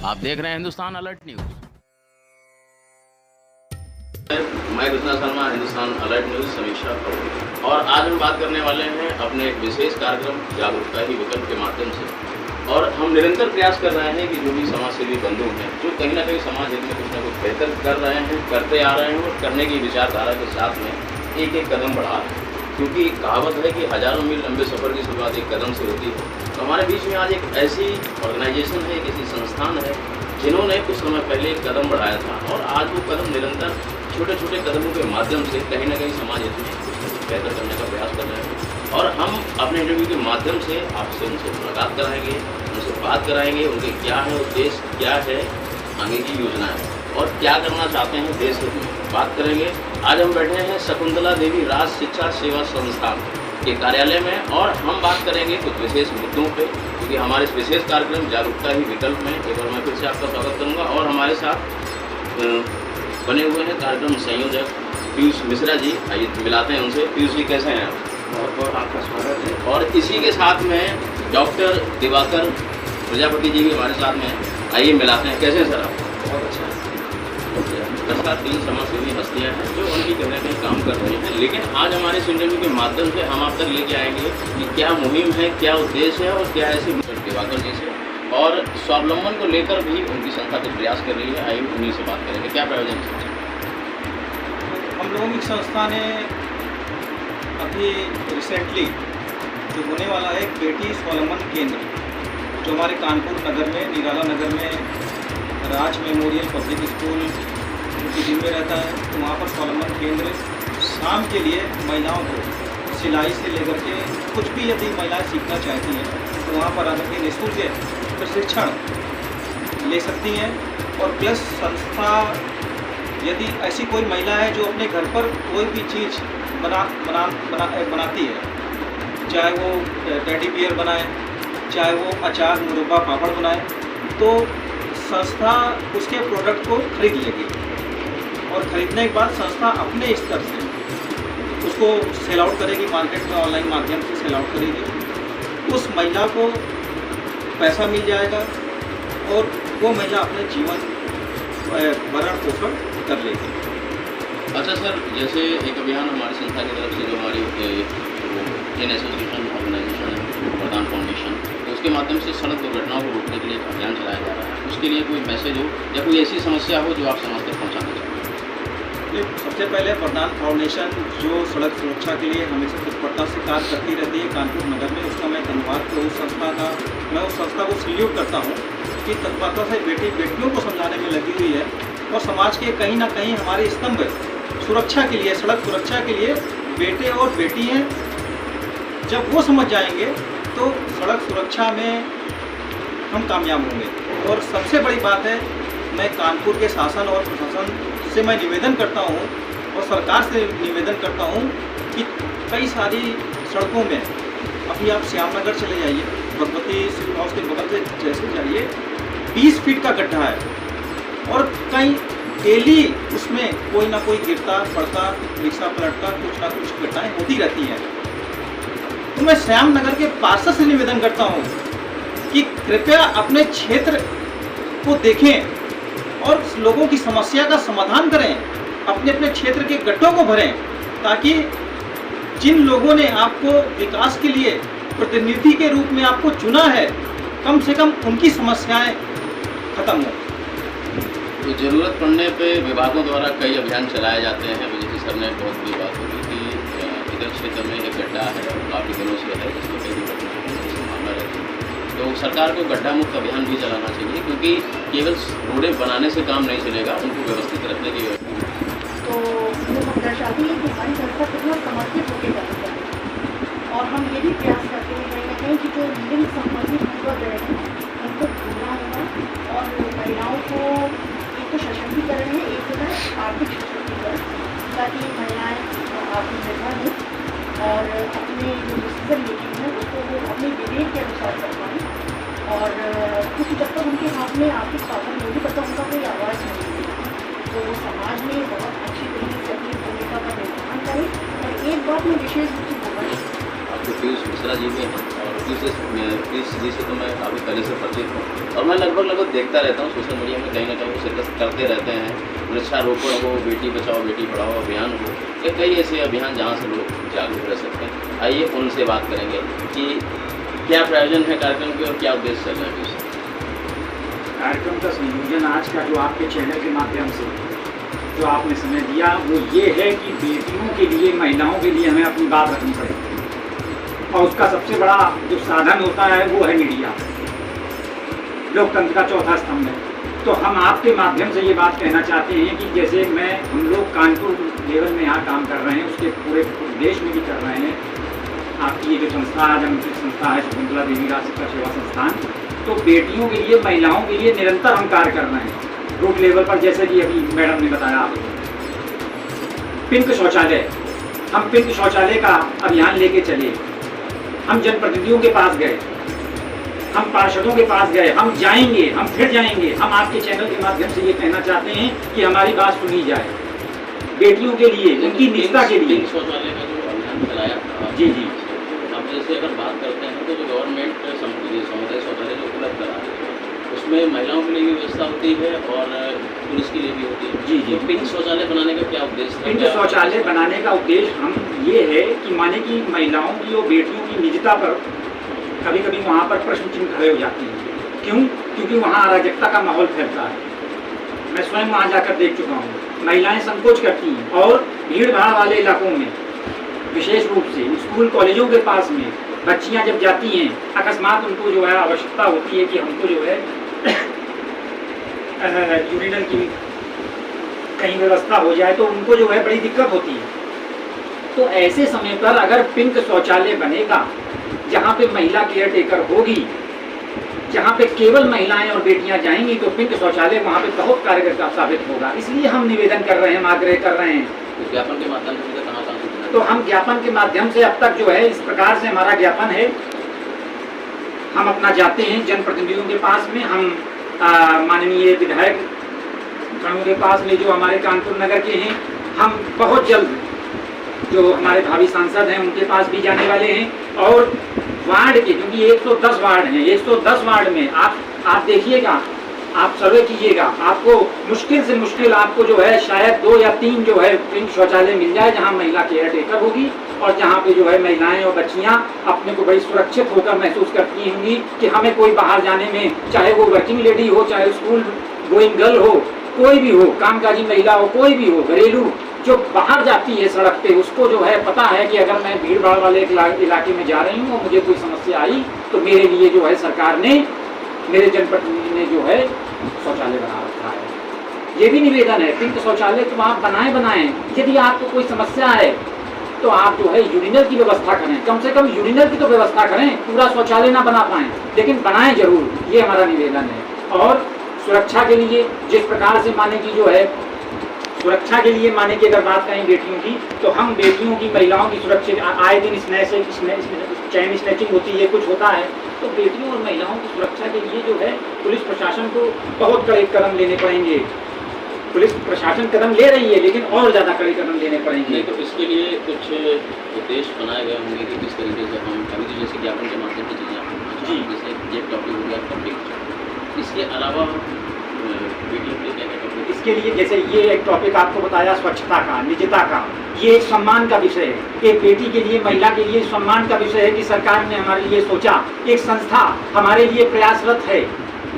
आप देख रहे हैं हिंदुस्तान अलर्ट न्यूज। मैं कृष्णा शर्मा, हिंदुस्तान अलर्ट न्यूज समीक्षा खबर। और आज हम बात करने वाले हैं अपने एक विशेष कार्यक्रम जागरूकता ही विकल्प के माध्यम से। और हम निरंतर प्रयास कर रहे हैं कि जो भी समाज सेवी बंधु हैं, जो कहीं ना कहीं समाज हित में कुछ ना कुछ बेहतर कर रहे हैं, करते आ रहे हैं और करने की विचारधारा के साथ में एक एक कदम बढ़ा रहे हैं। क्योंकि कहावत है कि हजारों मील लंबे सफ़र की शुरुआत एक कदम से होती है। तो हमारे बीच में आज एक ऐसी ऑर्गेनाइजेशन है, एक ऐसी संस्थान है जिन्होंने कुछ समय पहले एक कदम बढ़ाया था और आज वो कदम निरंतर छोटे छोटे कदमों के माध्यम से कहीं ना कहीं समाज हित में कुछ ना कुछ बेहतर करने का प्रयास कर रहे हैं। और हम अपने इंटरव्यू के माध्यम से आपसे उनसे मुलाकात कराएंगे, उनसे बात कराएंगे, उनके क्या है उद्देश्य, क्या है आगे की योजना है और क्या करना चाहते हैं देश हित में बात करेंगे। आज हम बैठे हैं शकुंतला देवी राज शिक्षा सेवा संस्थान के कार्यालय में और हम बात करेंगे कुछ विशेष मुद्दों पे, क्योंकि हमारे इस विशेष कार्यक्रम जागरूकता ही विकल्प में एक बार मैं फिर से आपका स्वागत करूंगा। और हमारे साथ बने हुए हैं कार्यक्रम संयोजक पीयूष मिश्रा जी। आइए मिलाते हैं उनसे। पीयूष जी कैसे हैं आप? बहुत बहुत आपका स्वागत है। और इसी के साथ में डॉक्टर दिवाकर प्रजापति जी भी हमारे साथ में हैं। आइए मिलाते हैं। कैसे हैं सर आप? बहुत अच्छा है। दस 3 समाजसेवी हस्तियाँ हैं जो उनकी कहीं ना कहीं काम कर रही हैं, लेकिन आज हमारे इस इंटरव्यू के माध्यम से हम आप तक लेके आएंगे कि क्या मुहिम है, क्या उद्देश्य है और क्या ऐसी दिवाकर जी से और स्वावलंबन को लेकर भी उनकी संस्था कुछ प्रयास कर रही है। आइए उन्हीं से बात करेंगे। क्या प्रयोजन है? हम लोगों की संस्था ने अभी रिसेंटली जो होने वाला है एक बेटी स्वावलंबन केंद्र, जो हमारे कानपुर नगर में, निराला नगर में राज मेमोरियल पब्लिक स्कूल उनकी टीम में रहता है। तो वहाँ पर स्वावलंबन केंद्र शाम के लिए महिलाओं को सिलाई से लेकर के कुछ भी यदि महिलाएं सीखना चाहती हैं तो वहाँ पर आकर के निःशुल्क प्रशिक्षण ले सकती हैं। और प्लस संस्था यदि ऐसी कोई महिला है जो अपने घर पर कोई भी चीज़ बनाती है, चाहे वो टेडी बियर बनाए, चाहे वो अचार, मुरब्बा, पापड़ बनाए, तो संस्था उसके प्रोडक्ट को खरीद लेगी और ख़रीदने के बाद संस्था अपने स्तर से उसको सेल आउट करेगी, मार्केट में ऑनलाइन माध्यम से सेल आउट करेगी। उस महिला को पैसा मिल जाएगा और वो महिला अपने जीवन भरण पोषण कर लेगी। अच्छा सर, जैसे एक अभियान हमारी संस्था की तरफ से जो हमारी इन एसोसिएशन ऑर्गेनाइजेशन है प्रधान फाउंडेशन, तो उसके माध्यम से सड़क दुर्घटनाओं को रोकने के लिए एक अभियान चलाया जा रहा है। उसके लिए कोई मैसेज हो या कोई ऐसी समस्या हो जो आप समाज तक पहुँचाना चाहते हैं? सबसे पहले प्रधान फाउंडेशन जो सड़क सुरक्षा के लिए हमेशा तत्परता से कार्य करती रहती है कानपुर नगर में, उसका मैं धन्यवाद उस संस्था का, मैं उस संस्था को सल्यूट करता हूँ कि तत्परता से बेटियों को समझाने में लगी हुई है और समाज के कहीं ना कहीं हमारे स्तंभ सुरक्षा के लिए, सड़क सुरक्षा के लिए बेटे और बेटी हैं। जब वो समझ जाएंगे तो सड़क सुरक्षा में हम कामयाब होंगे। और सबसे बड़ी बात है, मैं कानपुर के शासन और प्रशासन से मैं निवेदन करता हूँ और सरकार से निवेदन करता हूँ कि कई सारी सड़कों में, अभी आप श्यामनगर चले जाइए, भगवती सिविल हाउस के बगल से जैसे जाइए, 20 फीट का गड्ढा है और कई डेली उसमें कोई ना कोई गिरता पड़ता, रिक्शा पलटता, कुछ ना कुछ घटनाएँ होती रहती हैं। तो मैं श्यामनगर के पार्षद से निवेदन करता हूँ कि कृपया अपने क्षेत्र को देखें और लोगों की समस्या का समाधान करें, अपने अपने क्षेत्र के गड्ढों को भरें, ताकि जिन लोगों ने आपको विकास के लिए प्रतिनिधि के रूप में आपको चुना है, कम से कम उनकी समस्याएं खत्म हो। तो ज़रूरत पड़ने पे विभागों द्वारा कई अभियान चलाए जाते हैं। विजय सर ने बहुत बड़ी बात होगी कि इधर क्षेत्र में एक गड्ढा है, काफ़ी दिनों से है, जिसमें कई दुर्घटनाओं की संभावना रहती है। तो सरकार को गड्ढा मुक्त अभियान भी चलाना चाहिए, क्योंकि केवल रोडें बनाने से काम नहीं चलेगा, उनको व्यवस्थित रखने की तो वो दर्शाती है कि हमारी संस्था कितना समर्पित होकर करती है। और हम ये भी प्रयास करते हैं कहीं ना कहीं कि जो लिंग संबंधित पूर्वाग्रह हैं उनको भूलना होगा और महिलाओं को एक तो सशक्तिकरण है, एक है आर्थिक सशक्तिकरण, ताकि महिलाएँ आत्मनिर्भर हों और अपने जो डिसीजन मेकिंग है उसको वो अपने विवेक के अनुसार कर पाएँ। और क्योंकि जब तक उनके हाथ में आर्थिक साधन होगी तब तक उनका कोई आवाज़ नहीं होगी, तो वो समाज में बहुत अच्छी तरीके से अपनी भूमिका का निर्वहन करें। और एक बात मैं विशेष रूप से बोलना आपके पीयूष मिश्रा जी भी हैं और प्लीज जी से तो मैं काफ़ी पहले से परिचित हूँ और मैं लगभग देखता रहता हूँ सोशल मीडिया में कहीं ना कहीं वो शिरकत करते रहते हैं। वृक्षारोपण हो, बेटी बचाओ बेटी पढ़ाओ अभियान हो, या कई ऐसे अभियान जहाँ से लोग जागरूक रह सकते हैं। आइए उनसे बात करेंगे कि क्या प्रयोजन है कार्यक्रम के और क्या उद्देश्य चल रहा है इससे। कार्यक्रम का संयोजन आज का जो आपके चैनल के माध्यम से जो आपने समय दिया वो ये है कि बेटियों के लिए, महिलाओं के लिए हमें अपनी बात रखनी पड़ेगी और उसका सबसे बड़ा जो साधन होता है वो है मीडिया, लोकतंत्र का चौथा स्तंभ है। तो हम आपके माध्यम से ये बात कहना चाहते हैं कि जैसे हम लोग कानपुर लेवल में यहाँ काम कर रहे हैं, उसके पूरे देश में भी कर रहे हैं। आपकी ये जो संस्था आज हमकी संस्था है शकुंतला देवी राष्ट्रीय सेवा संस्थान, तो बेटियों के लिए, महिलाओं के लिए निरंतर हम कार्य कर रहे हैं रूट लेवल पर। जैसे कि अभी मैडम ने बताया आपको पिंक शौचालय, हम पिंक शौचालय का अभियान लेके चले, हम जनप्रतिनिधियों के पास गए, हम पार्षदों के पास गए, हम जाएंगे, हम फिर जाएंगे। हम आपके चैनल के माध्यम से ये कहना चाहते हैं कि हमारी बात सुनी जाए बेटियों के लिए, उनकी निजता के लिए। शौचालय का जो अभियान चलाया था, जी जी, अब जैसे अगर बात करते हैं तो जो गवर्नमेंट समुदाय शौचालय जो उपलब्ध करा रही है उसमें महिलाओं के लिए भी व्यवस्था होती है और पुरुष के लिए भी होती है। जी जी। तो पिंक शौचालय बनाने का क्या उद्देश्य है? पिंक शौचालय बनाने का उद्देश्य हम ये है कि माने कि महिलाओं की और बेटियों की निजता पर कभी कभी वहाँ पर प्रश्न चिन्ह खड़े हो जाते हैं। क्यों? क्योंकि वहाँ अराजकता का माहौल फैलता है। मैं स्वयं वहाँ जाकर देख चुका हूँ, महिलाएं संकोच करती हैं और भीड़ भाड़ वाले इलाकों में, विशेष रूप से स्कूल कॉलेजों के पास में बच्चियाँ जब जाती हैं, अकस्मात उनको जो है आवश्यकता होती है कि हमको जो है यूरिनल की कहीं व्यवस्था हो जाए, तो उनको जो है बड़ी दिक्कत होती है। तो ऐसे समय पर अगर पिंक शौचालय बनेगा जहाँ पे महिला केयर टेकर होगी, जहाँ पे केवल महिलाएं और बेटियां जाएंगी, तो पिंक शौचालय वहाँ पे बहुत कारगर साबित होगा। इसलिए हम निवेदन कर रहे हैं, आग्रह कर रहे हैं। तो ज्ञापन के माध्यम से कहाँ तो हम ज्ञापन के माध्यम से अब तक जो है इस प्रकार से हमारा ज्ञापन है, हम अपना जाते हैं जनप्रतिनिधियों के पास में, हम माननीय विधायक गणों के पास में जो हमारे कानपुर नगर के हैं, हम बहुत जल्द जो हमारे भावी सांसद हैं उनके पास भी जाने वाले हैं। और वार्ड के, क्योंकि 110 वार्ड हैं, 110 वार्ड में आप देखिएगा, आप सर्वे कीजिएगा, आपको मुश्किल से मुश्किल आपको जो है शायद 2 या 3 जो है पिंक शौचालय मिल जाए जहां महिला केयर टेकर होगी और जहां पे जो है महिलाएं और बच्चियां अपने को बड़ी सुरक्षित होकर महसूस करती होंगी कि हमें कोई बाहर जाने में, चाहे वो वर्किंग लेडी हो, चाहे स्कूल गोइंग गर्ल हो, कोई भी हो, कामकाजी महिला हो, कोई भी हो, घरेलू जो बाहर जाती है सड़क पे, उसको जो है पता है कि अगर मैं भीड़ भाड़ वाले इलाके में जा रही हूँ और मुझे कोई समस्या आई तो मेरे लिए जो है सरकार ने, मेरे जनप्रतिनिधि ने जो है शौचालय बना रखा है। ये भी निवेदन है, पिंक शौचालय तो आप बनाएं। यदि आपको कोई समस्या है तो आप जो है यूरिनल की व्यवस्था करें, कम से कम यूरिनल की तो व्यवस्था करें, पूरा शौचालय ना बना पाएं लेकिन बनाएं जरूर, ये हमारा निवेदन है। और सुरक्षा के लिए जिस प्रकार से माने की जो है सुरक्षा के लिए माने की अगर बात करें बेटियों की, तो हम बेटियों की, महिलाओं की सुरक्षा, आए दिन चैन स्नैचिंग होती है, कुछ होता है, तो बेटियों और महिलाओं की सुरक्षा के लिए जो है पुलिस प्रशासन को बहुत कड़े कदम लेने पड़ेंगे। पुलिस प्रशासन कदम ले रही है लेकिन और ज़्यादा कड़े कदम लेने पड़ेंगे। तो इसके लिए कुछ उद्देश्य बनाए गए होंगे कि किस तरीके से हम कभी तो जैसे ज्ञापन के माध्यम से चीज़ें जी, जैसे ये टॉपिक हो गया टॉपिक, इसके अलावा बेटियों के क्या क्या टॉपिक? इसके लिए जैसे ये एक टॉपिक आपको बताया स्वच्छता का, निजता का, ये एक सम्मान का विषय है। एक बेटी के लिए, महिला के लिए सम्मान का विषय है कि सरकार ने हमारे लिए सोचा, एक संस्था हमारे लिए प्रयासरत है,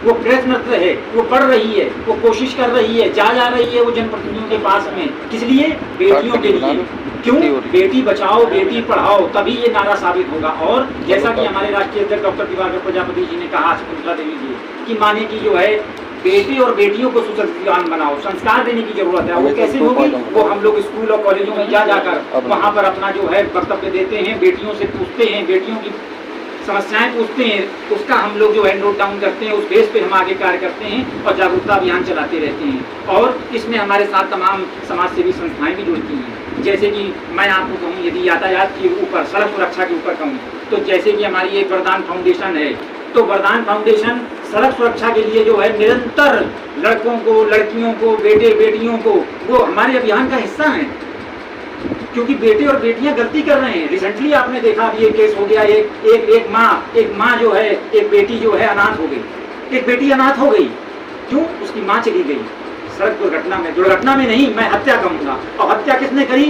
वो प्रयत्नरत है, वो बढ़ रही है, वो कोशिश कर रही है, जा रही है वो जनप्रतिनिधियों के पास में, किस लिए? बेटियों के लिए। क्यों? बेटी बचाओ बेटी पढ़ाओ, तभी ये नारा साबित होगा। और जैसा कि हमारे राष्ट्रीय अध्यक्ष डॉक्टर दिवाकर प्रजापति जी ने कहा, शकुंतला देवी जी, कि माने की जो है बेटी और बेटियों को सुसंस्कृत बनाओ, संस्कार देने की जरूरत है। वो कैसे होगी? वो हम लोग स्कूल और कॉलेजों में जाकर वहाँ पर अपना जो है वक्तव्य देते हैं, बेटियों से पूछते हैं, बेटियों की समस्याएं पूछते हैं, उसका हम लोग जो है नोट डाउन करते हैं, उस बेस पे हम आगे कार्य करते हैं और जागरूकता अभियान चलाते रहते हैं। और इसमें हमारे साथ तमाम समाज सेवी संस्थाएं भी जुड़ती हैं। जैसे कि मैं आपको कहूँ, यदि यातायात के ऊपर, सड़क सुरक्षा के ऊपर कहूँ, तो जैसे कि हमारी एक वरदान फाउंडेशन है, तो वरदान फाउंडेशन सड़क सुरक्षा के लिए जो है निरंतर लड़कों को, लड़कियों को, बेटे बेटियों को, वो हमारे अभियान का हिस्सा हैं। क्योंकि बेटे और बेटियां गलती कर रहे हैं। रिसेंटली आपने देखा अभी एक केस हो गया, एक माँ जो है, एक बेटी जो है अनाथ हो गई, एक बेटी अनाथ हो गई। क्यों? उसकी माँ चली गई सड़क दुर्घटना में नहीं, मैं हत्या कहूँगा। और हत्या किसने करी?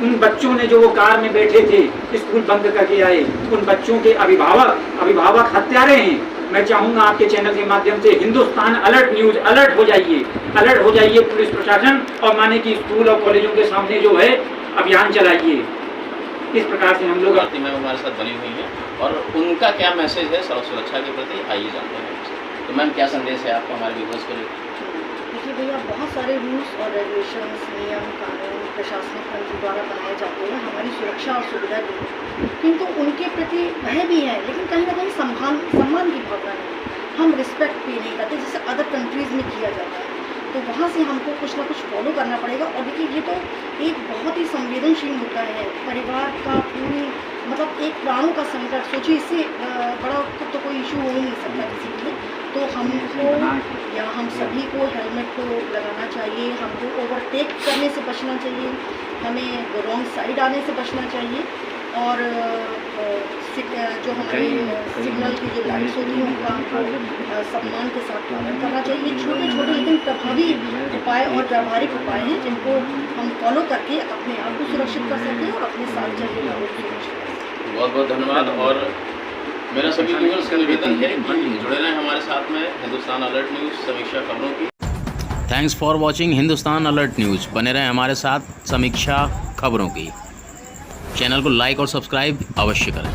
उन बच्चों ने जो वो कार में बैठे थे, स्कूल बंद करके आए, उन बच्चों के अभिभावक हत्यारे हैं। मैं चाहूंगा आपके चैनल के माध्यम से हिंदुस्तान अलर्ट न्यूज अलर्ट हो जाइए पुलिस प्रशासन, और माने कि स्कूल और कॉलेजों के सामने जो है अभियान चलाइए। इस प्रकार से हम लोग मैम हमारे साथ बनी हुई हैं और उनका क्या मैसेज है सड़क सुरक्षा के प्रति, आइए जानते हैं। तो मैम क्या संदेश है आपका हमारे व्यूअर्स को लेकर? देखिए भैया, बहुत सारे रूल्स और रेगुलेशंस, नियम कानून प्रशासनिक तंत्र द्वारा बनाए जाते हैं हमारी सुरक्षा और सुविधा के लिए, किंतु उनके प्रति भय भी है, लेकिन कहीं ना कहीं सम्मान की भावना नहीं। हम रिस्पेक्ट भी नहीं करते जैसे अदर कंट्रीज़ में किया जाता है, तो वहाँ से हमको कुछ ना कुछ फॉलो करना पड़ेगा। और देखिए, ये तो एक बहुत ही संवेदनशील मुद्दा है, परिवार का पूरी मतलब एक प्राणों का संकट। सोचिए, इससे बड़ा तो कोई इशू हो ही नहीं सकता किसी के लिए। तो हमको या हम सभी को हेलमेट को लगाना चाहिए, हमको ओवरटेक करने से बचना चाहिए, हमें रॉन्ग साइड आने से बचना चाहिए, और जो हमारे सिग्नल की जो लाइट्स होती हैं उनका हमको सम्मान के साथ पालन करना चाहिए। ये छोटे छोटे लेकिन प्रभावी उपाय और व्यावहारिक उपाय हैं जिनको हम फॉलो करके अपने आप को सुरक्षित कर सकते हैं और अपने साथ चलने वालों को सुरक्षित कर सकते हैं। बहुत बहुत धन्यवाद। और मेरा सभी व्यूअर्स से निवेदन है कि जुड़े रहें हमारे साथ में हिंदुस्तान अलर्ट न्यूज़ समीक्षा खबरों की। Thanks for watching Hindustan alert news. बने रहें हमारे साथ समीक्षा खबरों की। चैनल को लाइक और सब्सक्राइब अवश्य करें।